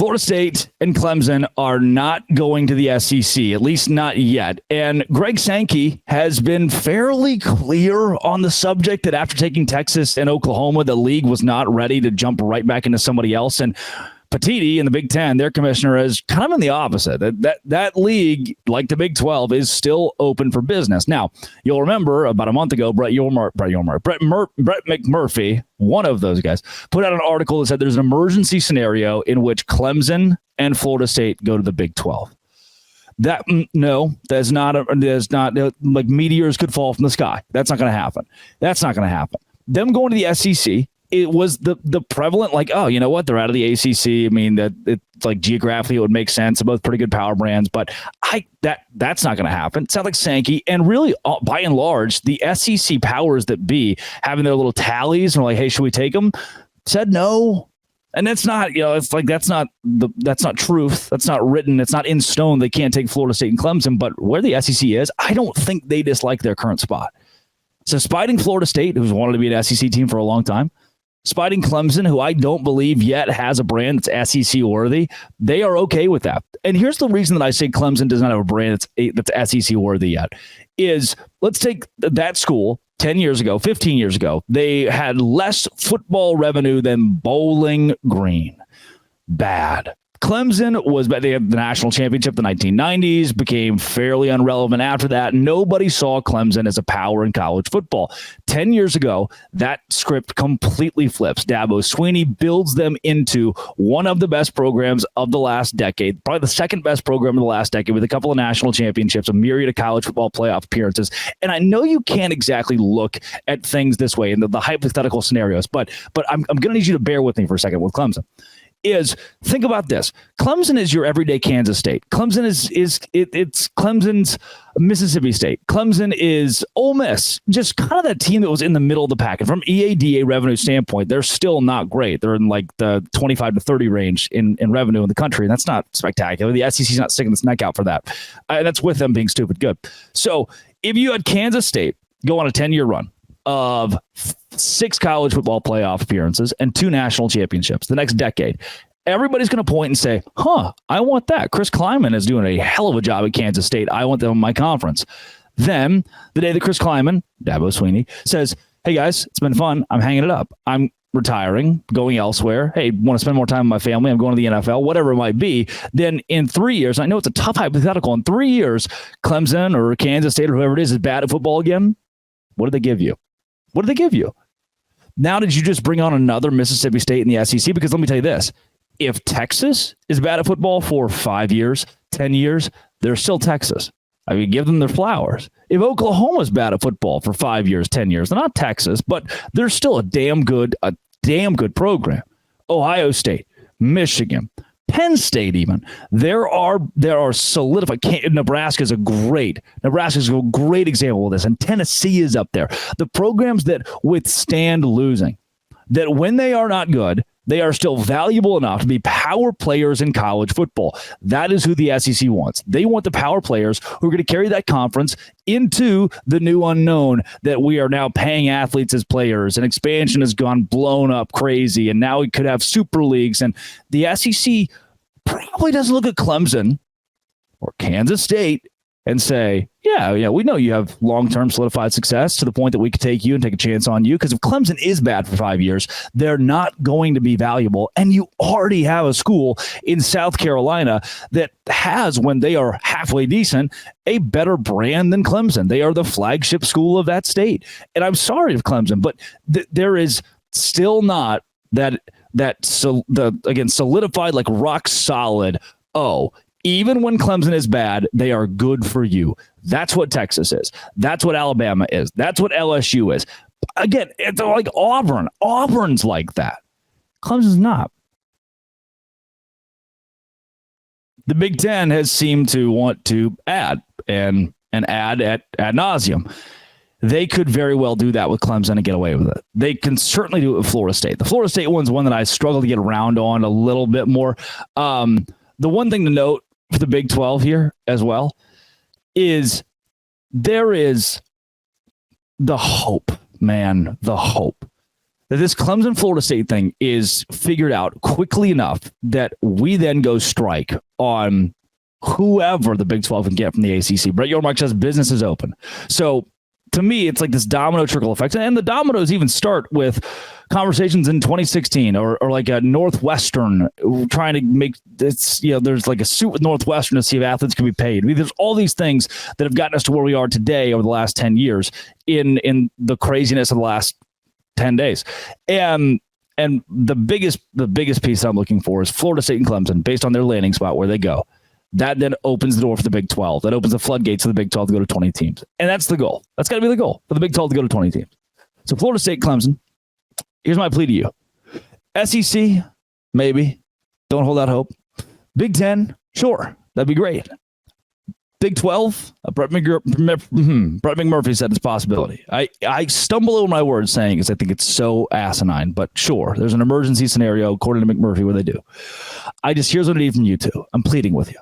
Florida State and Clemson are not going to the SEC, at least not yet. And Greg Sankey has been fairly clear on the subject that after taking Texas and Oklahoma, the league was not ready to jump right back into somebody else. And Petiti in the Big Ten, their commissioner, is kind of in the opposite. That league, like the Big 12, is still open for business. Now, you'll remember about a month ago, Brett McMurphy, one of those guys, put out an article that said there's an emergency scenario in which Clemson and Florida State go to the Big 12. That's not like meteors could fall from the sky. That's not going to happen. Them going to the SEC. It was the prevalent, like, oh, you know what? They're out of the ACC. I mean, that it's like geographically it would make sense. They're both pretty good power brands, but that's not going to happen. It sounds like Sankey, and really, by and large, the SEC powers that be, having their little tallies and like, hey, should we take them? Said no. And that's not, it's like that's not truth. That's not written. It's not in stone. They can't take Florida State and Clemson. But where the SEC is, I don't think they dislike their current spot. So spiting Florida State, who's wanted to be an SEC team for a long time, spiting Clemson, who I don't believe yet has a brand that's SEC worthy, they are okay with that. And here's the reason that I say Clemson does not have a brand that's SEC worthy yet, is let's take that school 10 years ago, 15 years ago. They had less football revenue than Bowling Green. Bad. Clemson they had the national championship in the 1990s, became fairly irrelevant after that. Nobody saw Clemson as a power in college football. 10 years ago, that script completely flips. Dabo Swinney builds them into one of the best programs of the last decade, probably the second best program of the last decade, with a couple of national championships, a myriad of college football playoff appearances. And I know you can't exactly look at things this way in the hypothetical scenarios, but I'm going to need you to bear with me for a second with Clemson. Think about this. Clemson is your everyday Kansas State. Clemson it's Clemson's Mississippi State. Clemson is Ole Miss, just kind of that team that was in the middle of the pack. And from EADA revenue standpoint, they're still not great. They're in like the 25 to 30 range in revenue in the country, and that's not spectacular. The SEC's not sticking its neck out for that. That's with them being stupid good. So if you had Kansas State go on a 10-year run of 6 college football playoff appearances and 2 national championships the next decade, everybody's going to point and say, I want that. Chris Kleiman is doing a hell of a job at Kansas State. I want them in my conference. Then the day that Chris Kleiman, Dabo Swinney, says, hey guys, it's been fun. I'm hanging it up. I'm retiring, going elsewhere. Hey, want to spend more time with my family? I'm going to the NFL, whatever it might be. Then in 3 years, I know it's a tough hypothetical. In 3 years, Clemson or Kansas State or whoever it is bad at football again. What did they give you? What did they give you? Now, did you just bring on another Mississippi State in the SEC? Because let me tell you this. If Texas is bad at football for 5 years, 10 years, they're still Texas. I mean, give them their flowers. If Oklahoma's bad at football for 5 years, 10 years, they're not Texas, but they're still a damn good program. Ohio State, Michigan, Penn State, even there are solidified. Nebraska's a great example of this, and Tennessee is up there. The programs that withstand losing, that when they are not good, they are still valuable enough to be power players in college football. That is who the SEC wants. They want the power players who are going to carry that conference into the new unknown that we are now paying athletes as players, and expansion has gone blown up crazy, and now we could have super leagues. And the SEC probably doesn't look at Clemson or Kansas State and say, yeah, we know you have long-term solidified success to the point that we could take you and take a chance on you. Because if Clemson is bad for 5 years, they're not going to be valuable. And you already have a school in South Carolina that has, when they are halfway decent, a better brand than Clemson. They are the flagship school of that state. And I'm sorry of Clemson, but there is still not solidified, like rock solid, even when Clemson is bad, they are good for you. That's what Texas is. That's what Alabama is. That's what LSU is. Again, it's like Auburn. Auburn's like that. Clemson's not. The Big Ten has seemed to want to add and add ad nauseum. They could very well do that with Clemson and get away with it. They can certainly do it with Florida State. The Florida State one's one that I struggle to get around on a little bit more. The one thing to note for the Big 12 here as well is there is the hope, man, the hope that this Clemson Florida State thing is figured out quickly enough that we then go strike on whoever the Big 12 can get from the ACC. Brett Yormark says business is open. So to me, it's like this domino trickle effect. And the dominoes even start with conversations in 2016 or like a Northwestern trying to make this, there's like a suit with Northwestern to see if athletes can be paid. I mean, there's all these things that have gotten us to where we are today over the last 10 years in the craziness of the last 10 days. And the biggest piece that I'm looking for is Florida State and Clemson, based on their landing spot where they go. That then opens the door for the Big 12. That opens the floodgates for the Big 12 to go to 20 teams. And that's the goal. That's got to be the goal for the Big 12 to go to 20 teams. So Florida State, Clemson, here's my plea to you. SEC, maybe. Don't hold out hope. Big 10, sure. That'd be great. Big 12, Brett McMurphy said it's a possibility. I stumble over my words saying because I think it's so asinine, but sure, there's an emergency scenario according to McMurphy where they do. Here's what I need from you two. I'm pleading with you.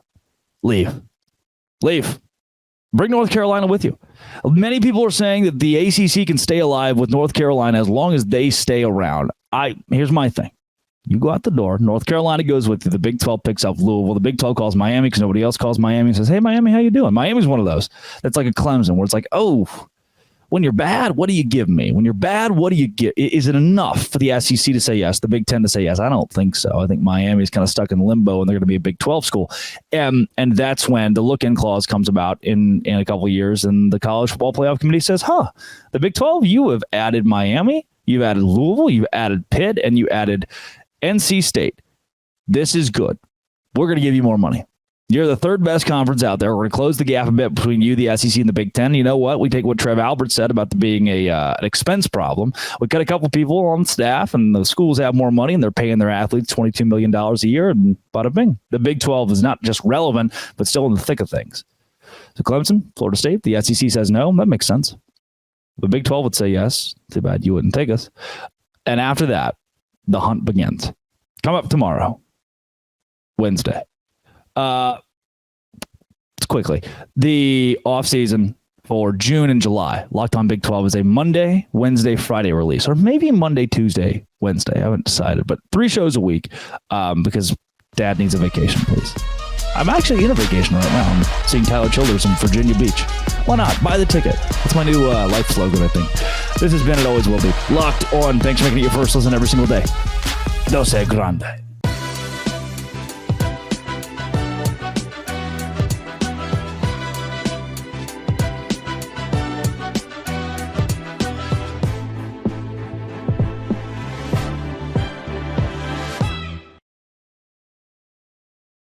Leave. Bring North Carolina with you. Many people are saying that the ACC can stay alive with North Carolina as long as they stay around. Here's my thing. You go out the door. North Carolina goes with you. The Big 12 picks up Louisville. The Big 12 calls Miami because nobody else calls Miami and says, hey, Miami, how you doing? Miami's one of those. That's like a Clemson where it's like, oh, when you're bad, what do you give me? When you're bad, what do you get? Is it enough for the SEC to say yes, the Big 10 to say yes? I don't think so. I think Miami's kind of stuck in limbo and they're going to be a Big 12 school. And that's when the look-in clause comes about in a couple of years and the College Football Playoff Committee says, the Big 12, you have added Miami, you've added Louisville, you've added Pitt, and you added NC State. This is good. We're going to give you more money. You're the third best conference out there. We're going to close the gap a bit between you, the SEC, and the Big Ten. You know what? We take what Trev Albert said about there being an expense problem. We got a couple people on staff, and the schools have more money, and they're paying their athletes $22 million a year, and bada bing. The Big 12 is not just relevant, but still in the thick of things. So Clemson, Florida State, the SEC says no. That makes sense. The Big 12 would say yes. Too bad you wouldn't take us. And after that, the hunt begins. Come up tomorrow, Wednesday. Quickly, the offseason for June and July. Locked On Big 12 is a Monday, Wednesday, Friday release, or maybe Monday, Tuesday, Wednesday. I haven't decided, but 3 shows a week because Dad needs a vacation, please. I'm actually in a vacation right now. I'm seeing Tyler Childers in Virginia Beach. Why not? Buy the ticket. That's my new life slogan, I think. This has been It Always Will Be. Locked On. Thanks for making it your first listen every single day. No se grande.